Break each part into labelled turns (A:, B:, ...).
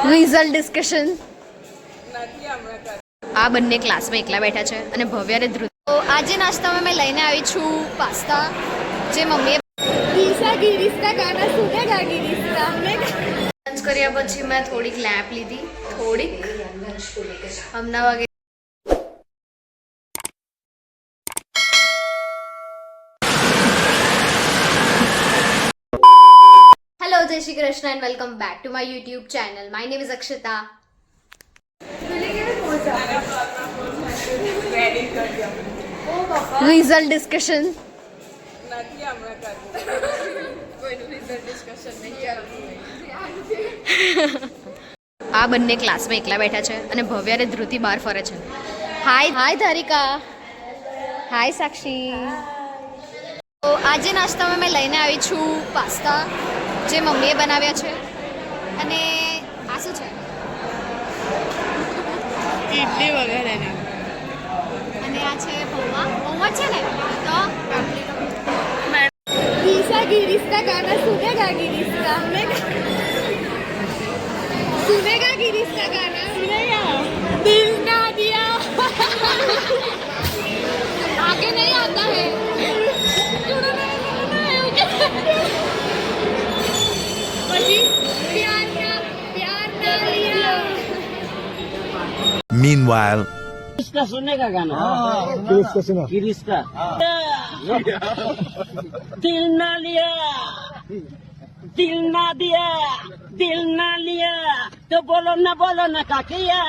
A: Result discussion આ બંને ક્લાસમાં એકલા બેઠા છે અને ભવ્ય અને ધ્રુવ. તો આજે નાસ્તામાં મેં લઈને આવી છું પાસ્તા, જે મમ્મીએ લંચ કર્યા પછી મેં થોડીક લેપ લીધી, થોડીક હમણાં વાગે. Hello, Jai Shri Krishna and welcome back to my YouTube channel. My name is Akshita. Result discussion આ બંને ક્લાસમાં એકલા બેઠા છે અને ભવ્ય અને ધ્રુતિ બહાર ફરે છે. હાય ધારિકા, હાય સાક્ષી. તો આજે નાસ્તામાં મેં લઈને આવી છું પાસ્તા, જે મમ્મીએ બનાવ્યા છે. અને આ શું છે?
B: ઇડલી વગેરે.
A: અને આ છે પૌવા છે ને. તો
B: गिरिस्ता गाना सुनेगा गिरिस्ता सुनेगा गिरिस्ता गाना सुनेगा दिल ना दिया आगे नहीं आता है પછી प्यार ना लिया.
C: Meanwhile,
D: किसका सुनने का गाना? किसका दिल ना लिया, दिल ना दिया, दिल ना लिया तो बोलो ना काकिया.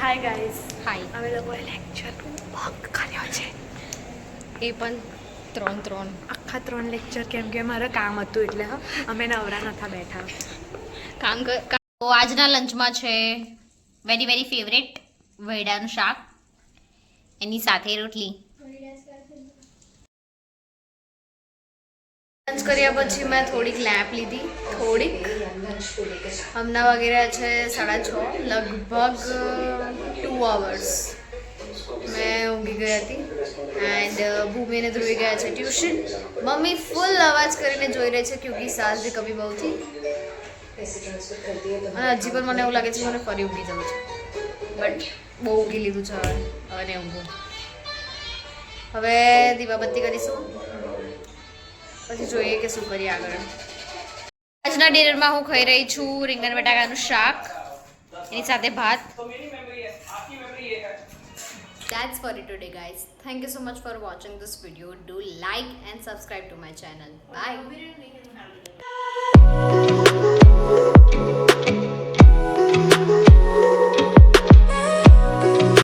B: હાય ગાઈસ,
A: હાય.
B: અમે લોકોએ લેક્ચર બંક કર્યો છે.
A: એ પણ ત્રણ
B: આખા 3 લેક્ચર, કેમ કે મારે કામ હતું એટલે અમે નવરા નતા બેઠા.
A: કામ તો આજના લંચમાં છે વેરી વેરી ફેવરેટ વૈડાનું શાક, એની સાથે રોટલી. લંચ કર્યા પછી મેં થોડીક લેપ લીધી, થોડીક હમણાં વગેરે છે 6:30, લગભગ 2 hours મેં ઊંઘી ગઈ હતી. એન્ડ ભૂમિને ધ્રુવી ગયા છે ટ્યુશન. મમ્મી ફૂલ અવાજ કરીને જોઈ રહી છે ક્યોંકિ સાસ ભી કભી બહુથી. અને હજી પણ મને એવું લાગે છે મને ફરી ઊંઘી જવું છે, બટ બહુ ઊંઘી લીધું છે. હવે નહીં ઊંઘું. હવે દીવાબત્તી કરીશું, પછી જોઈએ કે શું કરીએ આગળ. આજના ડિનરમાં હું ખાઈ રહી છું રીંગણ બટાકાનું શાક, એની સાથે ભાત. That's for it today, guys. Thank you so much for watching this video. Do like and subscribe to my channel. Bye.